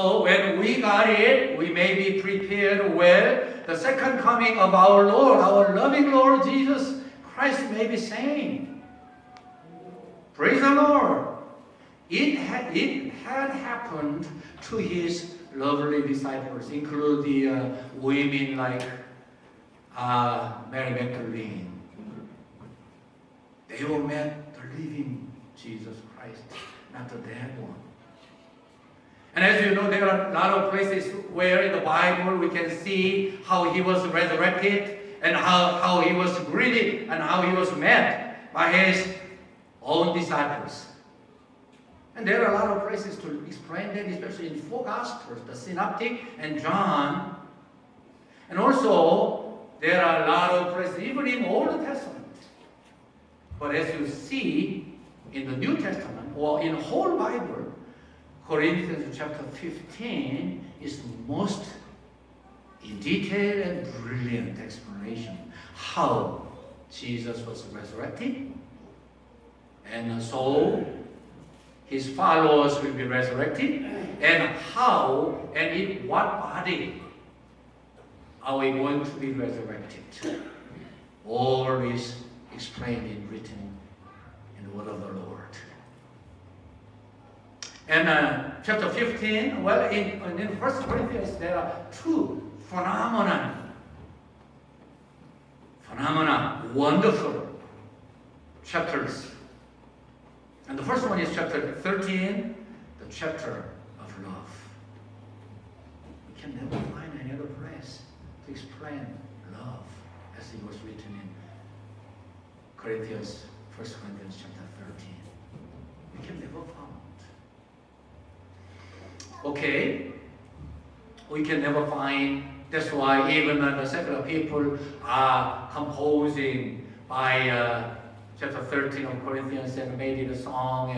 So when we got it, we may be prepared well. The second coming of our Lord, our loving Lord Jesus Christ may be saying, praise the Lord. It had happened to his lovely disciples, include the women like Mary Magdalene. They all met the living Jesus Christ, not the dead one. And as you know, there are a lot of places where in the Bible we can see how he was resurrected and how he was greeted and how he was met by his own disciples. And there are a lot of places to explain that, especially in four Gospels, the Synoptic and John. And also, there are a lot of places, even in Old Testament. But as you see in the New Testament, or in the whole Bible, Corinthians chapter 15 is the most in detail and brilliant explanation how Jesus was resurrected, and so his followers will be resurrected, and how and in what body are we going to be resurrected. All is explained and written in the word of the Lord. And chapter 15, well, in 1 Corinthians, there are two phenomena, wonderful chapters. And the first one is chapter 13, the chapter of love. We can never find any other place to explain love as it was written in Corinthians, 1 Corinthians chapter 13. We can never find. Okay, we can never find. That's why even the secular people are composing by chapter 13 of Corinthians and made it a song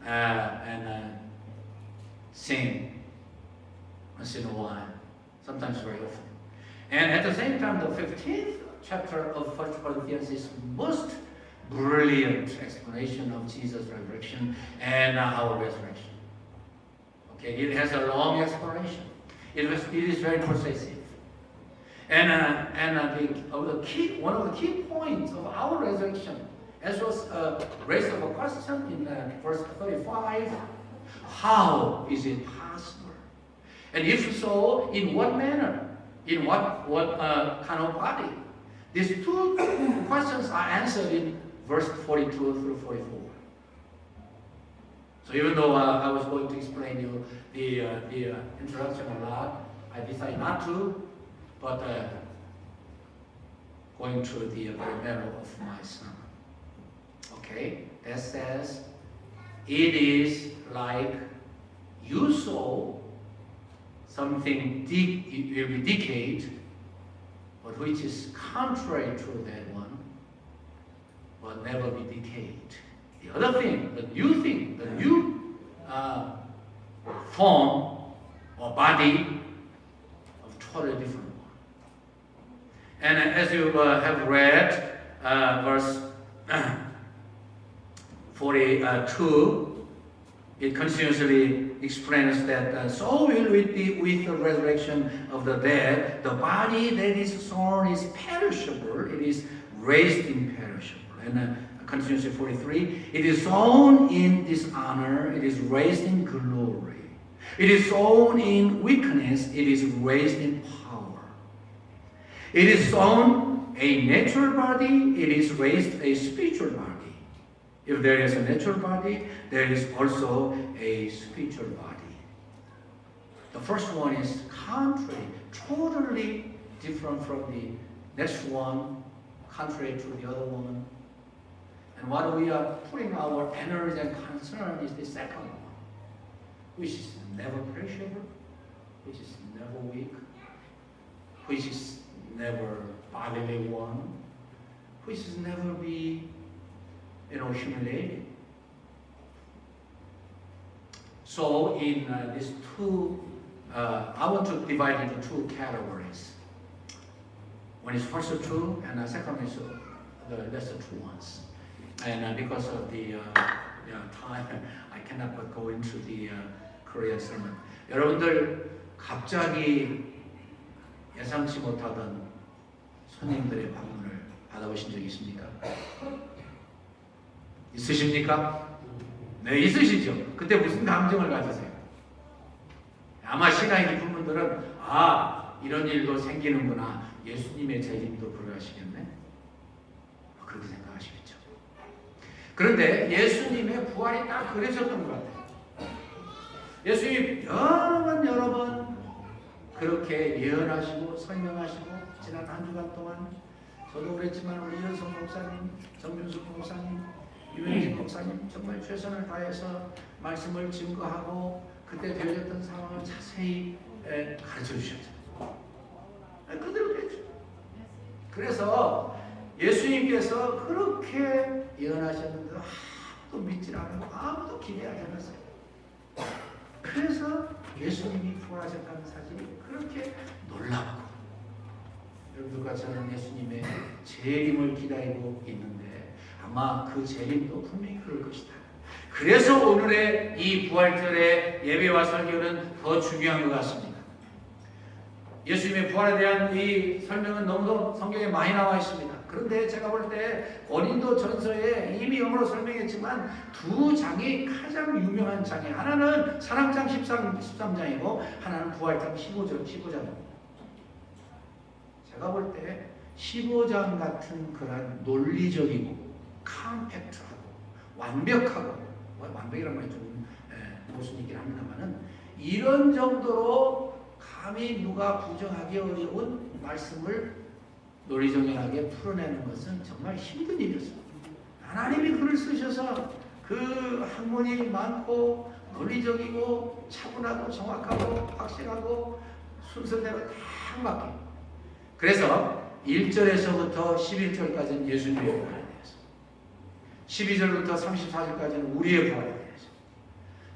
and sing once in a while, sometimes very often. And at the same time, the 15th chapter of 1 Corinthians is most brilliant explanation of Jesus' resurrection and our resurrection. Okay, it has a long explanation. It is very persuasive. And one of the key points of our resurrection, as was raised of a question in verse 35, how is it possible? And if so, in what manner? In what kind of body? These two questions are answered in verse 42 through 44. So even though I was going to explain you the introduction a lot, I decided not to, but going to the very matter of my sermon. Okay, that says, it is like you saw something it will be decayed, but which is contrary to that one, but never be decayed. The other thing, the new form or body of totally different one. And as you have read verse 42, it continuously explains that so will it be with the resurrection of the dead. The body that is sown is perishable, it is raised imperishable. And continuously 43, it is sown in dishonor, it is raised in glory. It is sown in weakness, it is raised in power. It is sown a natural body, it is raised a spiritual body. If there is a natural body, there is also a spiritual body. The first one is contrary, totally different from the next one, contrary to the other one. And what we are putting our energy and concern is the second one, which is never perishable, which is never weak, which is never bodily one, which is never be, humiliated. So in these two, I want to divide into two categories. One is first two, and the second is the lesser two ones. And because of the time, I cannot but go into the Korean sermon. 여러분들 갑자기 예상치 못하던 손님들의 방문을 받아보신 적이 있습니까? 있으십니까? 네, 있으시죠? 그때 무슨 감정을 가지세요? 아마 신앙이 깊은 분들은 이런 일도 생기는구나. 예수님의 재림도 그러하시겠네? 그렇게 생각하시겠죠. 그런데 예수님의 부활이 딱 그러셨던 것 같아요. 예수님이 여러 번 그렇게 예언하시고 설명하시고 지난 한 주간 동안 저도 그랬지만 우리 이현성 목사님, 정윤수 목사님, 유현진 목사님 정말 최선을 다해서 말씀을 증거하고 그때 되어졌던 상황을 자세히 가르쳐 주셨죠. 그대로 됐죠. 그래서 예수님께서 그렇게 예언하셨는데 아무도 믿지 않고 아무도 기대하지 않았어요. 그래서 예수님이 부활하셨다는 사실이 그렇게 놀랍고 여러분들과 저는 예수님의 재림을 기다리고 있는데 아마 그 재림도 분명히 그럴 것이다. 그래서 오늘의 이 부활절의 예배와 설교는 더 중요한 것 같습니다. 예수님의 부활에 대한 이 설명은 너무도 성경에 많이 나와 있습니다. 그런데 제가 볼 때 고린도 전서에 이미 영어로 설명했지만 두 장이 가장 유명한 장이 하나는 사랑장 13장이고 하나는 부활장 15장입니다. 제가 볼 때 15장 같은 그런 논리적이고 컴팩트하고 완벽하고 완벽이란 말이 좀 모순이 있긴 합니다만은 이런 정도로 감히 누가 부정하기 어려운 말씀을 논리정연하게 풀어내는 것은 정말 힘든 일이었습니다. 하나님이 글을 쓰셔서 그 학문이 많고 논리적이고 차분하고 정확하고 확실하고 순서대로 딱 맞게. 그래서 1절에서부터 11절까지는 예수님의 부활에 대해서, 12절부터 34절까지는 우리의 부활에 대해서,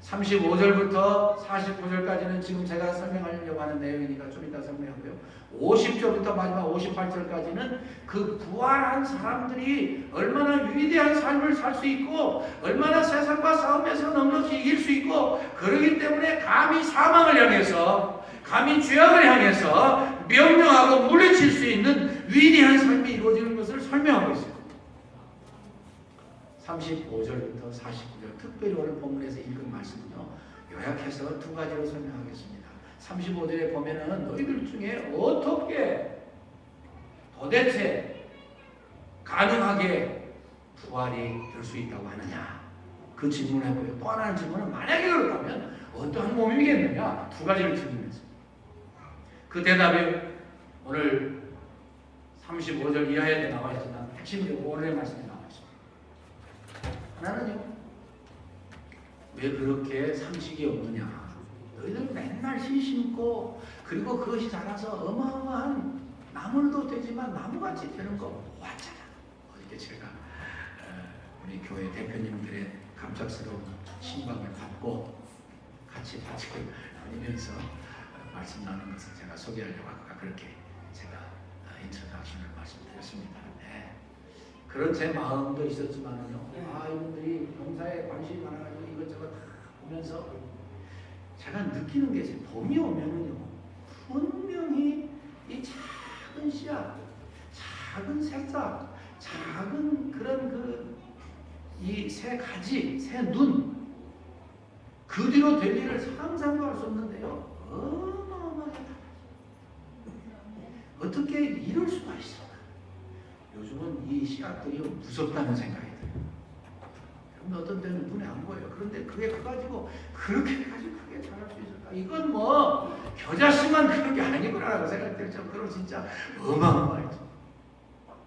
35절부터 49절까지는 지금 제가 설명하려고 하는 내용이니까 좀 이따 설명하고요. 50절부터 마지막 58절까지는 그 부활한 사람들이 얼마나 위대한 삶을 살 수 있고 얼마나 세상과 싸움에서 넉넉히 이길 수 있고 그러기 때문에 감히 사망을 향해서 감히 죄악을 향해서 명령하고 물리칠 수 있는 위대한 삶이 이루어지는 것을 설명하고 있어요. 35절부터 49절 특별히 오늘 본문에서 읽은 말씀은요. 요약해서 두 가지로 설명하겠습니다. 35절에 보면은 너희들 중에 어떻게 도대체 가능하게 부활이 될 수 있다고 하느냐 그 질문을 해보고요. 또 하나는 질문은 만약에 그렇다면 어떠한 몸이겠느냐 두 가지를 질문했습니다. 그 대답이 오늘 35절 이하에 나와 있지만 핵심적으로 오늘의 말씀에 나와 있습니다. 하나는요, 왜 그렇게 상식이 없느냐? 너희들 맨날 씨 심고 그리고 그것이 자라서 어마어마한 나물도 되지만 나무같이 되는 거 보았잖아. 어저께 제가 우리 교회 대표님들의 감격스러운 신방을 받고 같이 다니면서 말씀 나누는 것을 제가 소개하려고 아까 그렇게 제가 인트로덕션을 말씀드렸습니다. 네. 그런 제 마음도 있었지만요. 이분들이 농사에 관심이 많아가지고 이것저것 다 보면서 제가 느끼는 게 봄이 오면은요. 분명히 이 작은 씨앗, 작은 새싹, 작은 그런 이 새 가지, 새 눈, 그 뒤로 될 일을 상상도 할 수 없는데요. 어마어마하다. 어떻게 이럴 수가 있어? 요즘은 이 씨앗들이 무섭다는 생각이 들어요. 어떤 때는 눈에 안 보여요. 그런데 그게 커가지고 그렇게까지 크게 자랄 수 있을까? 이건 뭐 겨자씨만 그런 게 아니구나라고 생각될 정도로 진짜 어마어마하죠.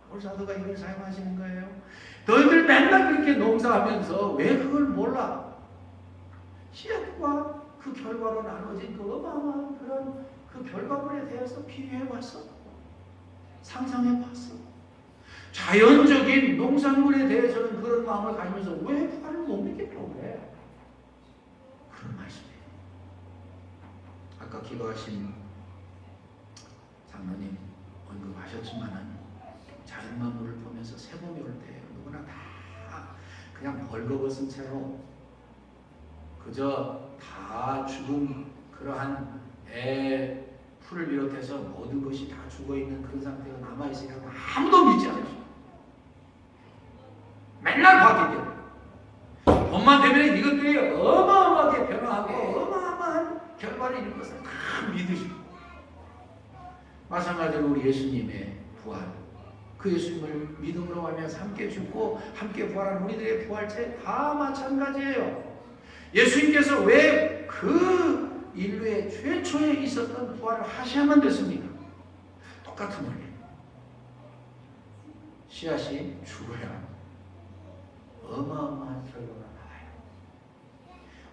오늘 사도가 이걸 사용하시는 거예요. 너희들 맨날 그렇게 농사하면서 왜 그걸 몰라? 씨앗과 그 결과로 나눠진 그 어마어마한 그런 그 결과물에 대해서 비교해봤어? 상상해봤어? 자연적인 농산물에 대해서는 그런 마음을 가지면서 왜 부활을 못 믿겠다고 그래? 그런 말씀이에요. 아까 기도하신 장로님 언급하셨지만은 자연만물을 보면서 새봄이 올 때 누구나 다 그냥 벌거벗은 채로 그저 다 죽은 그 그러한 풀을 비롯해서 모든 것이 다 죽어있는 그런 상태가 남아있으니까 아무도 믿지 않으십니다. 맨날 바뀌게 돈만 되면 이것들이 어마어마하게 변화하고 어마어마한 결과를 이룬 것을 다 믿으시고, 마찬가지로 우리 예수님의 부활, 그 예수님을 믿음으로 하면서 함께 죽고 함께 부활한 우리들의 부활체 다 마찬가지예요. 예수님께서 왜 그 인류의 최초에 있었던 부활을 하셔야만 됐습니까? 똑같은 원리. 씨앗이 죽어야 어마어마한 결과가 나와요.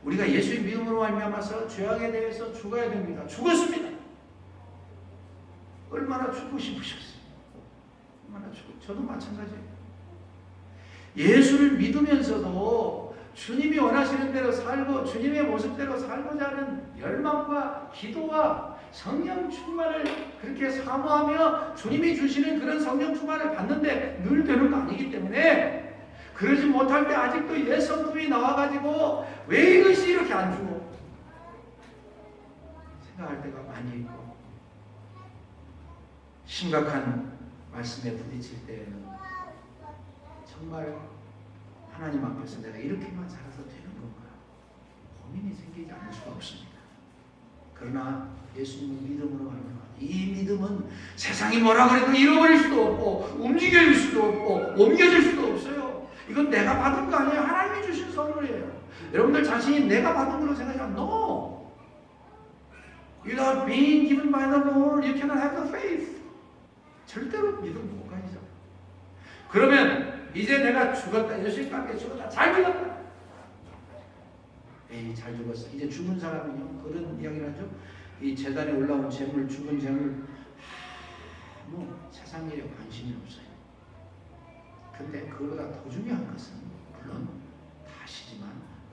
우리가 예수의 믿음으로 말미암아서 죄악에 대해서 죽어야 됩니다. 죽었습니다. 얼마나 죽고 싶으셨어요. 얼마나 죽고, 저도 마찬가지예요. 예수를 믿으면서도 주님이 원하시는 대로 살고 주님의 모습대로 살고자 하는 열망과 기도와 성령 충만을 그렇게 사모하며 주님이 주시는 그런 성령 충만을 받는데 늘 되는 거 아니기 때문에, 그러지 못할 때 아직도 옛 성품이 나와가지고 왜 이것이 이렇게 안 주고 생각할 때가 많이 있고, 심각한 말씀에 부딪힐 때에는 정말 하나님 앞에서 내가 이렇게만 살아서 되는 건가 고민이 생기지 않을 수가 없습니다. 그러나 예수님을 믿음으로 하는 이 믿음은 세상이 뭐라 그래도 잃어버릴 수도 없고 움직여질 수도 없고 옮겨질 수도 없어요. 이건 내가 받은 거 아니에요. 하나님이 주신 선물이에요. 여러분들 자신이 내가 받은 걸로 생각하면 no. Without being given by the Lord, you cannot have the faith. 절대로 믿음 못 가지죠. 그러면 이제 내가 죽었다. 예수님과 함께 죽었다. 잘 죽었다. 에이, 잘 죽었어. 이제 죽은 사람은요, 그런 이야기를 하죠. 이 재단에 올라온 재물, 죽은 재물, 세상 일에 관심이 없어요. 근데 그거보다 더 중요한 것은 물론 다시지만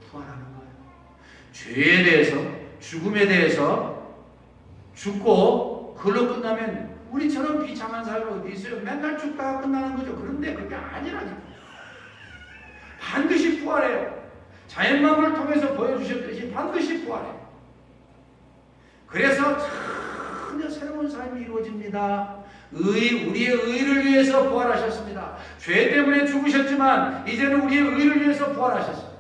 부활하는 거예요. 죄에 대해서, 죽음에 대해서 죽고 그걸로 끝나면 우리처럼 비참한 삶이 어디 있어요? 맨날 죽다가 끝나는 거죠. 그런데 그게 아니라니까. 반드시 부활해요. 자연만을 통해서 보여주셨듯이 반드시 부활해요. 그래서 전혀 새로운 삶이 이루어집니다. 우리의 의를 위해서 부활하셨습니다. 죄 때문에 죽으셨지만 이제는 우리의 의를 위해서 부활하셨습니다.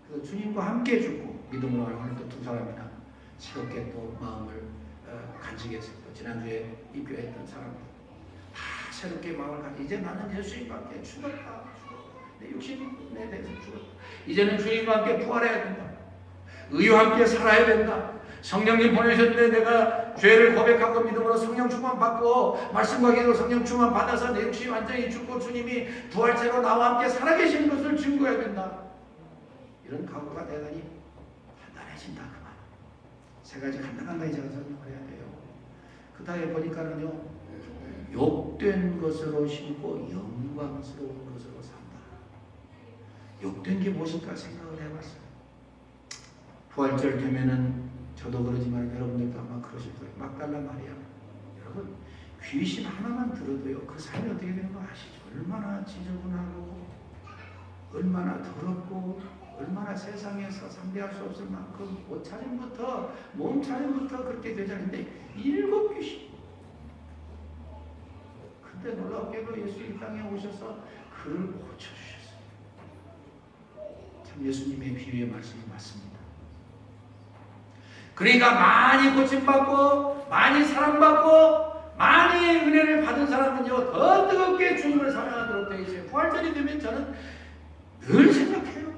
그래서 주님과 함께 죽고 믿음으로 하는 또 두 사람이나 새롭게 또 마음을 간직해 했습니다. 지난주에 입교했던 사람들 다 새롭게 마음을 가지고 이제 나는 예수님과 함께 죽었다. 내 육신에 대해서 죽었다. 이제는 주님과 함께 부활해야 된다. 의와 함께 살아야 된다. 성령님 보내셨는데 내가 죄를 고백하고 믿음으로 성령 충만 받고 말씀과 기도로 성령 충만 받아서 내 육신이 완전히 죽고 주님이 부활체로 나와 함께 살아계시는 것을 증거해야 된다. 이런 각오가 대단히 단단해진다 그 말. 세 가지 간단하게 제가 설명을 해야 돼요. 그 다음에 보니까는요, 욕된 것으로 심고 영광스러운 것으로 산다. 욕된 게 무엇일까 생각을 해봤어요. 부활절 되면은 저도 그러지만 여러분들도 아마 그러실 거예요. 막달라 마리아. 여러분, 귀신 하나만 들어도요, 그 삶이 어떻게 되는 거 아시죠? 얼마나 지저분하고, 얼마나 더럽고, 얼마나 세상에서 상대할 수 없을 만큼 옷차림부터, 몸차림부터 그렇게 되자는데 7 귀신. 근데 놀랍게도 예수 이 땅에 오셔서 그를 고쳐주셨어요. 참 예수님의 비유의 말씀이 맞습니다. 그러니까 많이 고침받고 많이 사랑받고 많이 은혜를 받은 사람은요, 더 뜨겁게 주님을 사랑하도록 되어 있어요. 부활절이 되면 저는 늘 생각해요.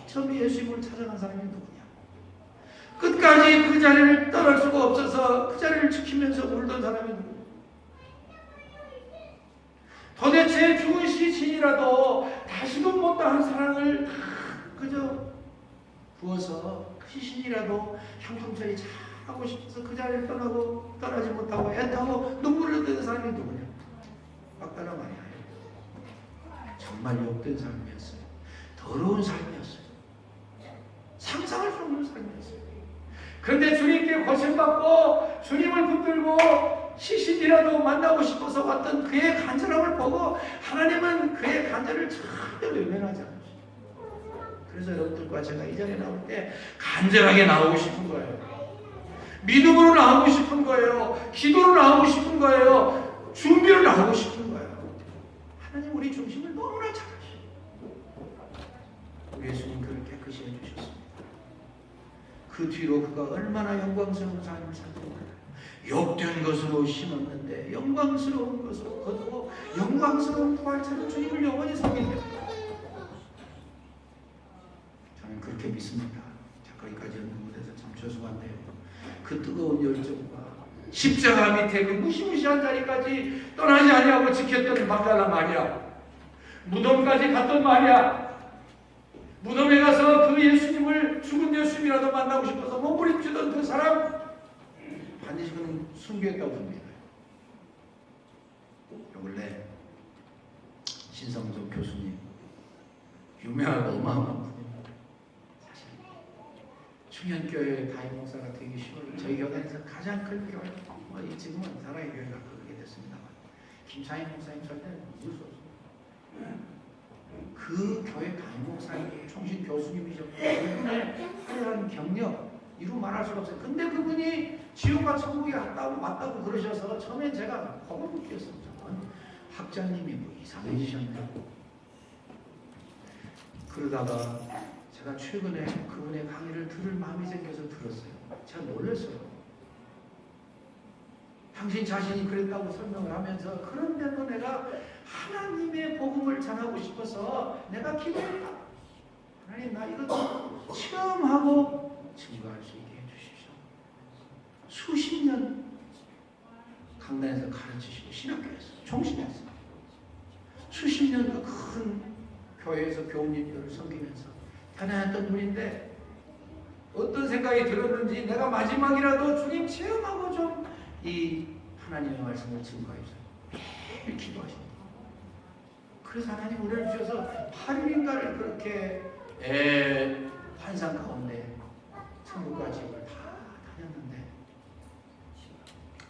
처음에 예수님을 찾아간 사람이 누구냐? 끝까지 그 자리를 떠날 수가 없어서 그 자리를 지키면서 울던 사람이 누구냐? 도대체 죽은 시신이라도 다시금 못다한 사랑을 그저 부어서 시신이라도 형통처리 잘 하고 싶어서 그 자리를 떠나지 못하고 애타고 눈물을 흘리는 사람이 누구냐? 막달라 마리아예요. 정말 욕된 삶이었어요. 더러운 삶이었어요. 상상할 수 없는 삶이었어요. 그런데 주님께 고생받고 주님을 붙들고 시신이라도 만나고 싶어서 왔던 그의 간절함을 보고 하나님은 그의 간절을 전혀 외면하지 않으시죠. 그래서 여러분들과 제가 이전에 나올 때 간절하게 나오고 싶은 거예요. 믿음으로 나오고 싶은 거예요. 기도로 나오고 싶은 거예요. 준비로 나오고 싶은 거예요. 하나님 우리 중심을 너무나 잘 아시고 우리 예수님 그를 깨끗이 해주셨습니다. 그 뒤로 그가 얼마나 영광스러운 삶을 살고 몰라요. 욕된 것으로 심었는데 영광스러운 것으로 거두고 영광스러운 부활체로 주님을 영원히 섬깁니다. 저는 그렇게 믿습니다. 자, 거기까지 연구 못해서 참 죄송한데요. 그 뜨거운 열정과 십자가 밑에 그 무시무시한 자리까지 떠나지 아니하고 지켰던 막달라 마리아, 무덤까지 갔던 마리아, 무덤에 가서 그 예수님을 죽은 예수님이라도 만나고 싶어서 몸부림치던 그 사람, 반드시 그는 순교했다고 봅니다. 원래 신성적 교수님, 유명하고 어마어마한 분입니다. 사실 충현교회 다임 목사가 되기 쉬워요. 저희 교회에서 가장 큰 교회, 지금은 사랑의 교회가 그렇게 됐습니다만 김창희 목사님 절대 무서워서 그 교회 담임 목사님, 총신 교수님이셨고 그분의 화려한 경력 이루 말할 수가 없어요. 근데 그분이 지옥과 천국에 왔다고 그러셔서 처음엔 제가 겁을 느꼈습니다. 학자님이 뭐 이상해지셨네. 그러다가 제가 최근에 그분의 강의를 들을 마음이 생겨서 들었어요. 제가 놀랐어요. 당신 자신이 그랬다고 설명을 하면서 그런데도 내가 하나님의 복음을 전하고 싶어서 내가 기도했다. 하나님 나 이거 체험하고 증거할 수 있게 해주십시오. 수십 년 강단에서 가르치시고 신학교에서 종신했어요. 수십 년 그 큰 교회에서 교우님들을 섬기면서 편안했던 분인데 어떤 생각이 들었는지 내가 마지막이라도 주님 체험하고 좀 이 하나님의 말씀을 증거해줘요. 매일 기도하십니다. 그래서 하나님 은혜를 주셔서 8일인가를 그렇게 환상 가운데 천국과 지옥을 다 다녔는데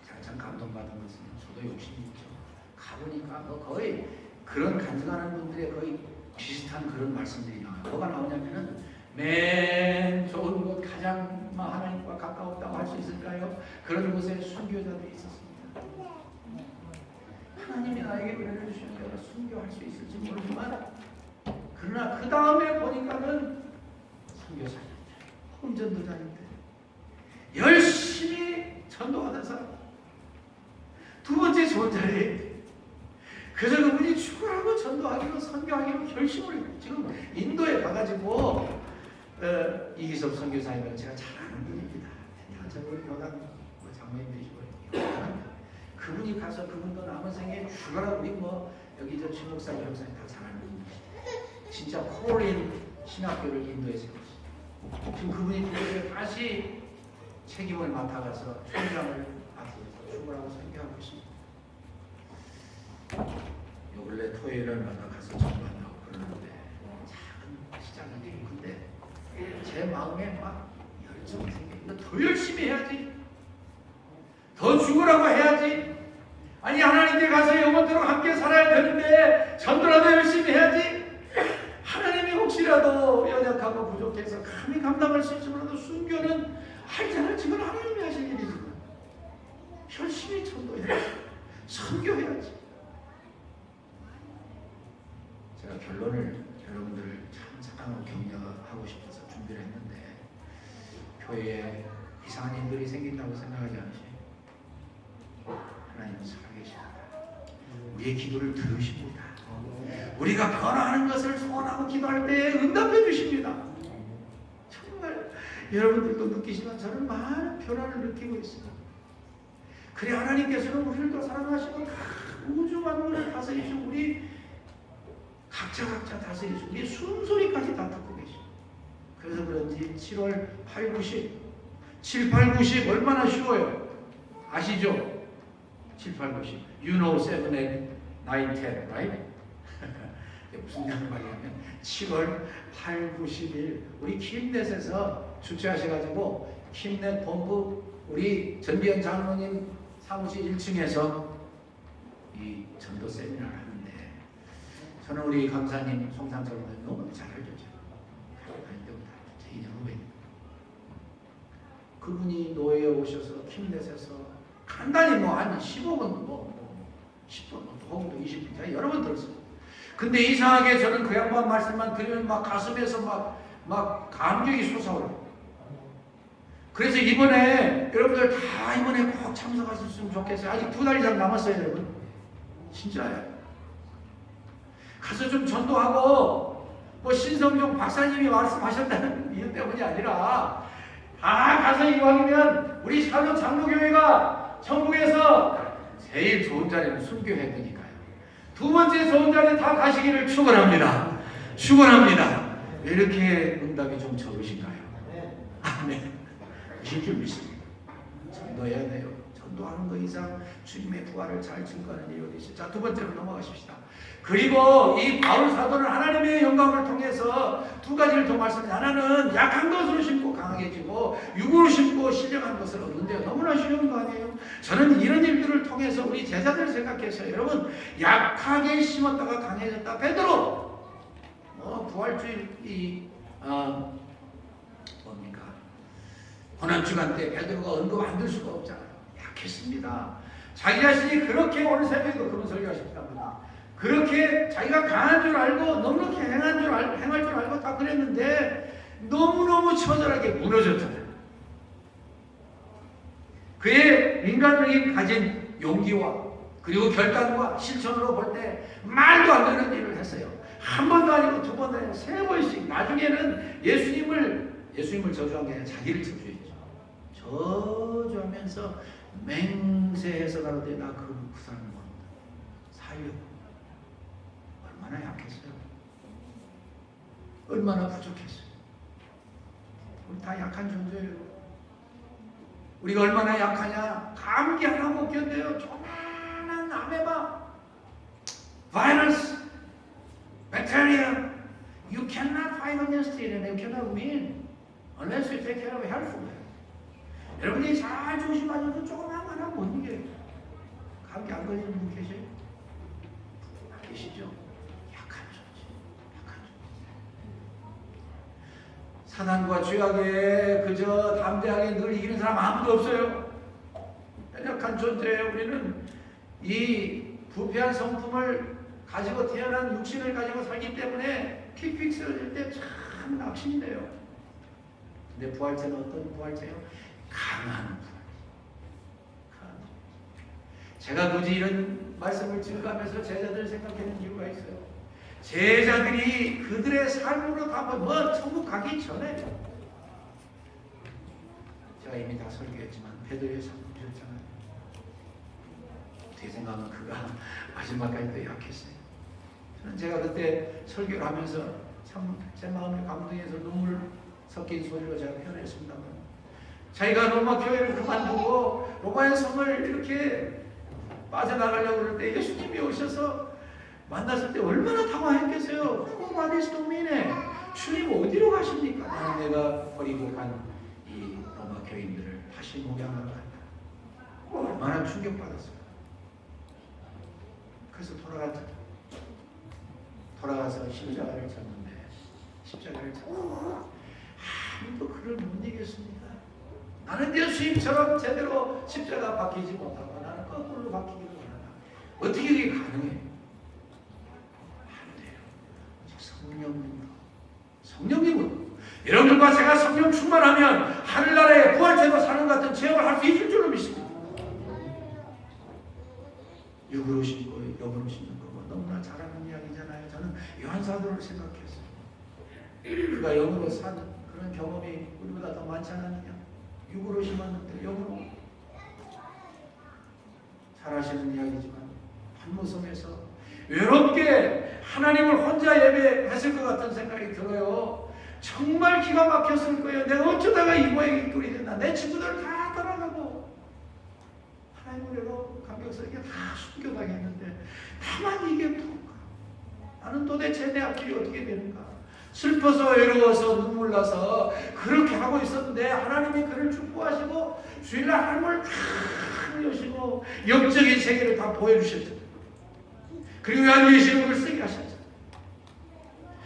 제가 참 감동받은 것은 저도 욕심이 있죠. 가보니까 뭐 거의 그런 간증하는 분들의 거의 비슷한 그런 말씀들이 나와요. 뭐가 나오냐면은 맨 좋은 곳 가장 하나님과 가까웠다고 할 수 있을까요? 그런 곳에 순교자들이 있었습니다. 하나님이 나에게 은혜를 주시면 내가 순교할 수 있을지 모르지만 그러나 그 다음에 보니까는 선교사님들, 홍전도자님들 열심히 전도하는 사람. 두 번째 좋은 자리에 그래서 그분이 출하고 전도하기로 선교하기로 결심을 해요. 지금 인도에 가가지고 이기섭 선교사님은 제가 잘 아는 분입니다. 대한민국 교단 장로님이시고 그분이 가서 그분도 남은 생에 죽어라 우리 뭐 여기 저 주목사 교사님 다 잘 아는 분입니다. 진짜 코린 신학교를 인도에 세웠어요. 지금 그분이 그곳에 다시 책임을 맡아가서 총장을 맡아서 죽으라고 선교하고 있습니다. 요 근래 토요일마다 가서 전도한다고 그러는데 작은 시장인데 근데 제 마음에 막 열정이 생겨요. 더 열심히 해야지. 더 죽으라고 해야지. 아니 하나님께 가서 영원토록 함께 살아야 되는데 전도라도 열심히 해야지. 하나님이 혹시라도 연약하고 부족해서 감히 감당할 수 있으므로도 순교는 할지 안 할지 그건 하나님이 하실 일이지만 열심히 전도해야지. 선교해야지. 제가 결론을 여러분들을 참 사랑하고 격려하고 싶어서 준비를 했는데 교회에 이상한 일들이 생긴다고 생각하지 않으세요? 하나님은 살아계십니다. 우리의 기도를 들으십니다. 우리가 변화하는 것을 소원하고 기도할 때 응답해 주십니다. 정말 여러분들도 느끼시면 저는 많은 변화를 느끼고 있습니다. 그래 하나님께서는 우리를 더 사랑하시고 우주 만물을 다스리시고 우리 각자 다스리시고 우리의 숨소리까지 다 듣고 계십니다. 그래서 그런지 7월 8, 90 7, 8, 90 얼마나 쉬워요. 아시죠? 7, 8, 90 You know 7, 8, 9, 10 right? 무슨 말이냐면 7월 8, 90일 우리 킴넷에서 주최하셔가지고 킴넷 본부 우리 전비현 장로님 사무실 1층에서 이 전도 세미나를 하는데 저는 우리 강사님 송상철 너무 잘 알죠. 그분이 노예에 오셔서 힘내셔서 간단히 뭐 한 15분 10분 혹은 20분 제가 여러 번 들었어요. 근데 이상하게 저는 그 양반 말씀만 들으면 막 가슴에서 막 감격이 솟아오르고, 그래서 이번에 여러분들 다 이번에 꼭 참석하셨으면 좋겠어요. 아직 2달 이상 남았어요, 여러분. 진짜예요. 가서 좀 전도하고, 뭐 신성종 박사님이 말씀하셨다는 이유 때문이 아니라 다 가서 이왕이면 우리 샬롯 장로교회가 천국에서 제일 좋은 자리는 순교회 되니까요. 2번째 좋은 자리 다 가시기를 축원합니다. 축원합니다. 왜 이렇게 응답이 좀 적으신가요? 아멘. 주실 줄 믿습니다. 전도해야 돼요. 전도하는 것 이상 주님의 부활을 잘 증거하는 일이 어디 있어요? 자, 2번째로 넘어가십시다. 그리고 이 바울 사도는 하나님의 영감을 통해서 2가지를 더 말씀합니다. 하나는 약한 것으로 심고 강하게지고 육으로 심고 신령한 것을 얻는데요. 너무나 쉬운 거 아니에요? 저는 이런 일들을 통해서 우리 제자들 생각해서 여러분, 약하게 심었다가 강해졌다. 베드로 부활주일이 뭡니까? 고난주간 때 베드로가 언급 안 들 수가 없잖아요. 약했습니다. 자기 자신이 그렇게 오늘 새벽에도 그런 설교하셨답니다. 그렇게 자기가 강한 줄 알고 넉넉히 행할 줄 알고 다 그랬는데 너무너무 처절하게 무너졌잖아요. 그의 인간력이 가진 용기와 그리고 결단과 실천으로 볼 때 말도 안 되는 일을 했어요. 한 번도 아니고 2번 아니고 3번씩. 나중에는 예수님을 저주한 게 아니라 자기를 저주했죠. 저주하면서 맹세해서 가로되 나 그 사람을 살려고. 얼마나 약했어요. 얼마나 부족했어요. 우리 다 약한 존재예요. 우리가 얼마나 약하냐. 감기 하나 못 견뎌요. 조그만한 아메바, 바이러스, bacteria. You cannot fight against it and you cannot win unless you take care of health. 여러분이 잘 조심하셔도 조그만 거 하나 못 이겨요. 감기 안 걸리는 분 계세요? 안 계시죠? 약한 존재. 사단과 죄악에 그저 담대하게 늘 이기는 사람 아무도 없어요. 연약한 존재예요. 우리는 이 부패한 성품을 가지고 태어난 육신을 가지고 살기 때문에 킥픽스를 할 때 참 낙심돼요. 근데 부활체는 어떤 부활체요? 강한 부활. 제가 굳이 이런 말씀을 증거하면서 제자들을 생각하는 이유가 있어요. 제자들이 그들의 삶으로 다 천국 가기 전에, 제가 이미 다 설교했지만 베드로의 삶을 보셨잖아요. 제 생각은 그가 마지막까지 더 약했어요. 저는 제가 그때 설교를 하면서 참 제 마음이 감동해서 눈물 섞인 소리로 제가 표현했습니다만, 자기가 로마 교회를 그만두고 로마의 성을 이렇게 빠져나가려고 그럴 때 예수님이 오셔서 만났을 때 얼마나 당황했겠어요. 포마디스토미네, 주님 어디로 가십니까? 나는 내가 버리고 간 이 로마 교인들을 다시 목양하러 간다. 얼마나 충격받았어요. 그래서 돌아가서 십자가를 졌는데, 아무도 그를 못 이겼습니다. 나는 예수님처럼 제대로 십자가 박히지 못하고 나는 거꾸로 박히기를 원한다. 어떻게 그게 가능해요? 안 돼요. 성령님은 여러분들과 제가 성령 충만하면 하늘나라에 부활체로 사는 것 같은 체험을 할 수 있을 줄로 믿습니다. 육으로 심고 영으로 심는 거 너무나 잘하는 이야기잖아요. 저는 요한사도를 생각했어요. 그가 영으로 산 그런 경험이 우리보다 더 많지 않았느냐. 육으로 심었는데 영으로 잘하시는 이야기지만 판모섬에서 외롭게 하나님을 혼자 예배했을 것 같은 생각이 들어요. 정말 기가 막혔을 거예요. 내가 어쩌다가 이 모양이 꼴이 됐나. 내 친구들 다 떠나가고 하나님으로 감격스럽게 다 숨겨당했는데 다만 이게 뭔가. 나는 도대체 내 앞길이 어떻게 되는가. 슬퍼서 외로워서 눈물 나서 그렇게 하고 있었는데 하나님이 그를 축복하시고 주일날 하늘을 다 열시고 영적인 세계를 다 보여주셨죠. 그리고 요한계시록을 쓰게 하셨죠.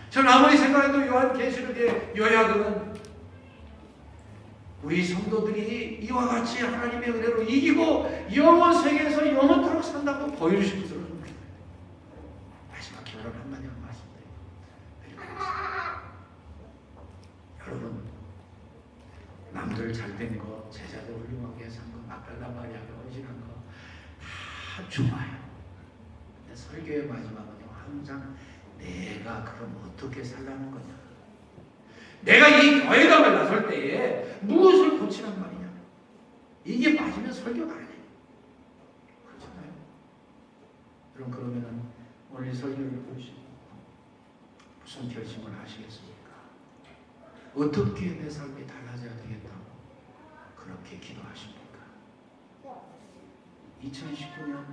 저는 아무리 생각해도 요한계시록의 요약은 우리 성도들이 이와 같이 하나님의 은혜로 이기고 영원 세계에서 영원토록 산다고 보여주신 것으로 줍니다. 마지막 결론 한마디만 말씀드립니다. 여러분, 남들 잘된 거, 제자도 훌륭하게 산 거, 막달라마리아가 헌신한 거 다 좋아요. 근데 설교의 마지막은요, 항상 내가 그럼 어떻게 살라는 거냐? 내가 이 교회당을 나설 때에 무엇을 고치란 말이냐? 이게 빠지면 설교가 아니에요. 그렇잖아요. 그럼 그러면은 오늘 설교를 보시고 무슨 결심을 하시겠습니까? 어떻게 내 삶이 달라져야 되겠다고 그렇게 기도하십니까? 2019년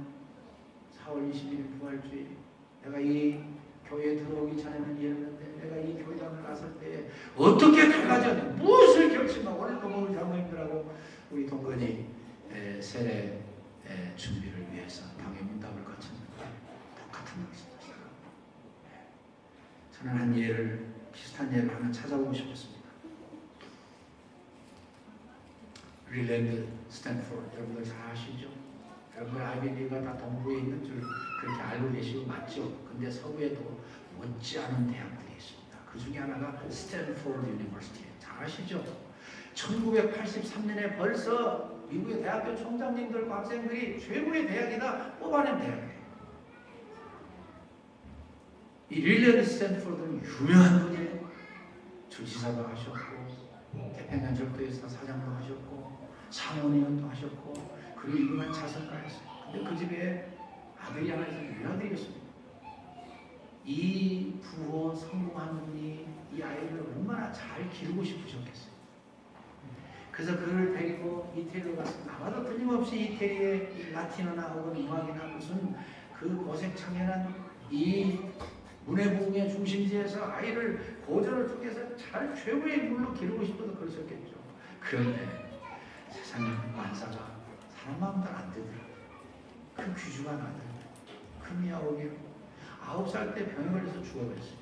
4월 21일 부활주일, 내가 이 교회에 들어오기 전에는 이랬는데 내가 이 교회당을 나설 때 어떻게 달라졌냐, 무엇을 결심하고, 오늘 너무 장로님들하고 우리 동건이 세례 준비를 위해서 당의 문답을 거쳤는데 똑같은 것입니다. 저는 한 예를, 비슷한 예를 하나 찾아보고 싶었습니다. 릴랜드 스탠포드, 여러분들 잘 아시죠? 여러분들 아이비리가 다 동부에 있는 줄 그렇게 알고 계시고 맞죠? 근데 서부에도 못지않은 대학들이 있습니다. 그 중에 하나가 스탠포드 유니버시티예요. 잘 아시죠? 1983년에 벌써 미국의 대학교 총장님들과 학생들이 최고의 대학이다 뽑아낸 대학이에요. 이 릴랜드 스탠포드는 유명한 분이에요. 주지사도 하셨고, 태평양 절도회사 사장도 하셨고, 상원의원도 하셨고, 그리고 유명한 자선가였어요. 근데 그 집에 아들이 하나 있어서 유아들이 있습니다. 이 부호 성공한 분이 이 아이를 얼마나 잘 기르고 싶으셨겠어요. 그래서 그를 데리고 이태리로 갔습니다. 아마도 틀림없이 이태리의 라틴어나 혹은 음악이나 무슨 그 고색창연한 이 문해부흥의 중심지에서 아이를 고전을 통해서 잘 최고의 물로 기르고 싶어서 그러셨겠죠. 그런데 세상에 만사가 사람 마음대로 안 되더라고요. 그 귀중한 아들, 금이아오기로 9살 때 병에 걸려서 죽어버렸어요.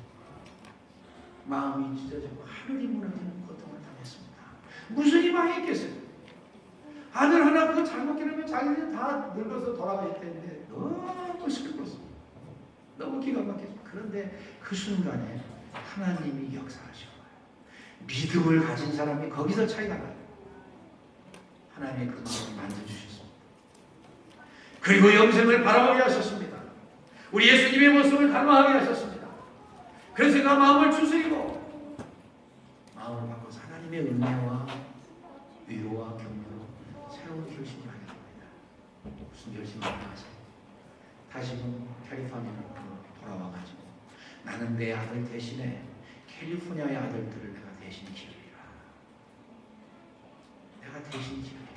마음이 찢어지고 하늘이 무너지는 고통을 당했습니다. 무슨 희망이 있겠어요? 아들 하나 그 잘못 기르면 자기는 다 늙어서 돌아가실 텐데 너무 슬펐어요. 너무 기가 막혔어요. 그런데 그 순간에 하나님이 역사하셔요. 믿음을 가진 사람이 거기서 차이가 나요. 하나님의 그 마음을 만져주셨습니다. 그리고 영생을 바라보게 하셨습니다. 우리 예수님의 모습을 닮아가게 하셨습니다. 그래서 그 마음을 추스리고 마음을 바꿔서 하나님의 은혜와 위로와 격려로 새로운 결심을 하게 됩니다. 무슨 결심을 하세요? 다시금 캘리포니아로 돌아와가지고 나는 내 아들 대신에 캘리포니아의 아들들을 내가 대신 기르리라. 내가 대신 기르리라.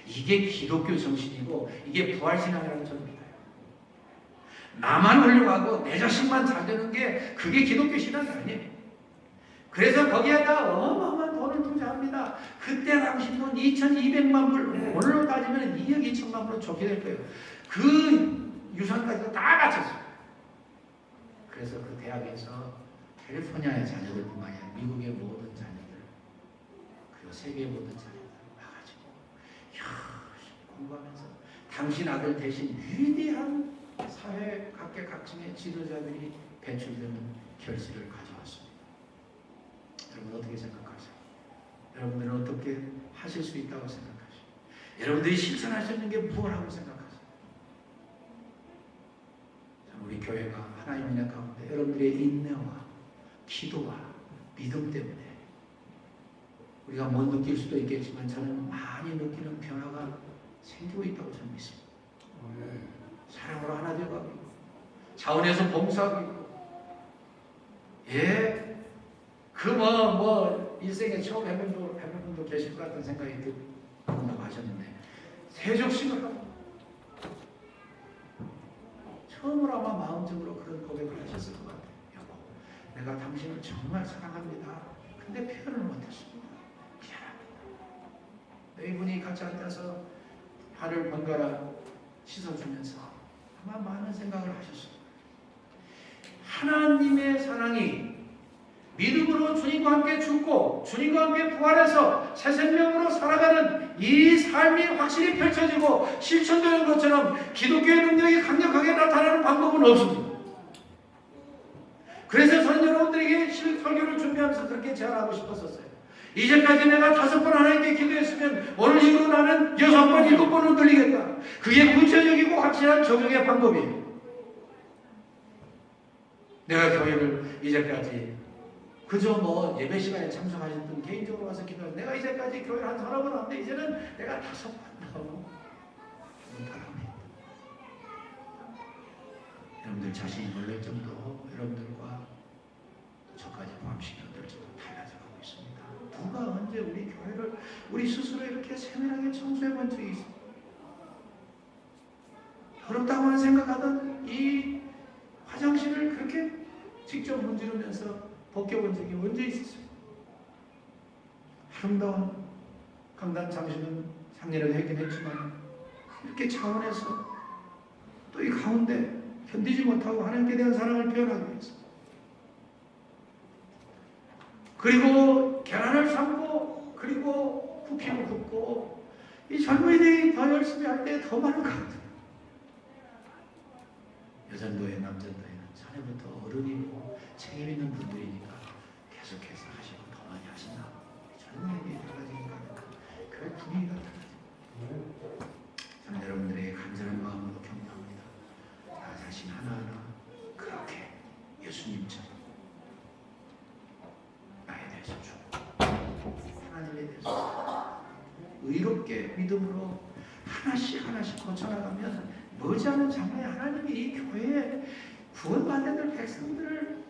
이게 기독교 정신이고 이게 부활신앙이라는 저는 믿어요. 나만 훌륭하고 내 자식만 잘 되는 게 그게 기독교 신앙이 아니에요. 그래서 거기에다 어마어마한 돈을 투자합니다. 그때 당시 돈 2,200만 불, 오늘로 따지면 2억 2천만 불로 좋게 될 거예요. 그 유산까지도 다 바쳤어요. 그래서 그 대학에서 캘리포니아의 자녀들뿐만 아니라 미국의 모든 자녀들, 그리고 세계의 모든 자녀들 와가지고 열심히 공부하면서 당신 아들 대신 위대한 사회 각계각층의 지도자들이 배출되는 결실을 가져왔습니다. 여러분 어떻게 생각하세요? 여러분들은 어떻게 하실 수 있다고 생각하세요? 여러분들이 실천할 수 있는 게 무엇이라고 생각하세요? 우리 교회가 하나님의 은혜 가운데 여러분들의 인내와 기도와 믿음 때문에 우리가 못 느낄 수도 있겠지만 저는 많이 느끼는 변화가 생기고 있다고 저는 믿습니다. 사랑으로 하나 되어가고 있고 자원에서 봉사하고 있고, 예, 그 일생에 처음 해본 분도 계실 것 같은 생각이 든다고 하셨는데 세족식을 하고 처음으로 아마 마음적으로 그런 고백을 하셨을 것 같아요. 여보, 내가 당신을 정말 사랑합니다. 근데 표현을 못했습니다. 미안합니다. 네 분이 같이 앉아서 발을 번갈아 씻어주면서 아마 많은 생각을 하셨습니다. 하나님의 사랑이 믿음으로 주님과 함께 죽고 주님과 함께 부활해서 새 생명으로 살아가는 이 삶이 확실히 펼쳐지고 실천되는 것처럼 기독교의 능력이 강력하게 나타나는 방법은 없습니다. 그래서 저는 여러분들에게 설교를 준비하면서 그렇게 제안하고 싶었었어요. 이제까지 내가 5번 하나님께 기도했으면 오늘 이후로 나는 6번, 7번은 들리겠다. 그게 구체적이고 확실한 적용의 방법이에요. 내가 교회를 이제까지 그저 뭐 예배 시간에 참석하셨던 개인적으로 와서 기도하는 내가 이제까지 교회를 한 3번 왔는데 이제는 내가 5번 하고 바랍니다. 여러분들 자신이 놀랄 정도로 여러분들과 저까지 포함시켜 놓을 정도로 달라져가고 있습니다. 누가 언제 우리 교회를 우리 스스로 이렇게 세밀하게 청소해 본 적이 있습니다. 더럽다고만 생각하던 이 화장실을 그렇게 직접 문지르면서 벗겨본 적이 언제 있었어요? 아름다운 강단 장식은 상례라고 했긴 했지만 이렇게 차원에서 또 이 가운데 견디지 못하고 하나님께 대한 사랑을 표현하기 위해서 그리고 계란을 삶고 그리고 쿠키를 굽고 이 젊은이들이 더 열심히 할 때 더 많은 것 같아요. 여전도회 남전도회는 전에부터 어른이고 책임 있는 분들이니까 계속해서 하시고 더 많이 하신다. 젊은이들이 달라지니까 그 분위기가 달라집니다. 저는 여러분들에게 간절한 마음으로 격려합니다. 나 자신 하나하나 그렇게 예수님처럼 나에 대해서 주고 하나님에 대해서 의롭게 믿음으로 하나씩 하나씩 거쳐나가면 머지않은 장래에 하나님이 이 교회에 구원받는 백성들을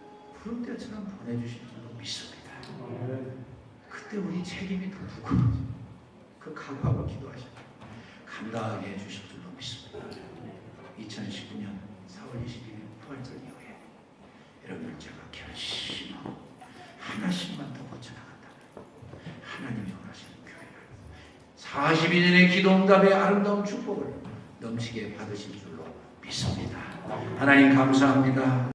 구름대처럼 보내주실 줄로 믿습니다. 그때 우리 책임이 더 무거워져. 그 각오하고 기도하시고 감당하게 해주실 줄로 믿습니다. 2019년 4월 21일 부활절 이후에 여러분들 제가 결심하고 하나씩만 더 거쳐나간다면 하나님이 원하시는 교회를 42년의 기도응답의 아름다운 축복을 넘치게 받으실 줄로 믿습니다. 하나님 감사합니다.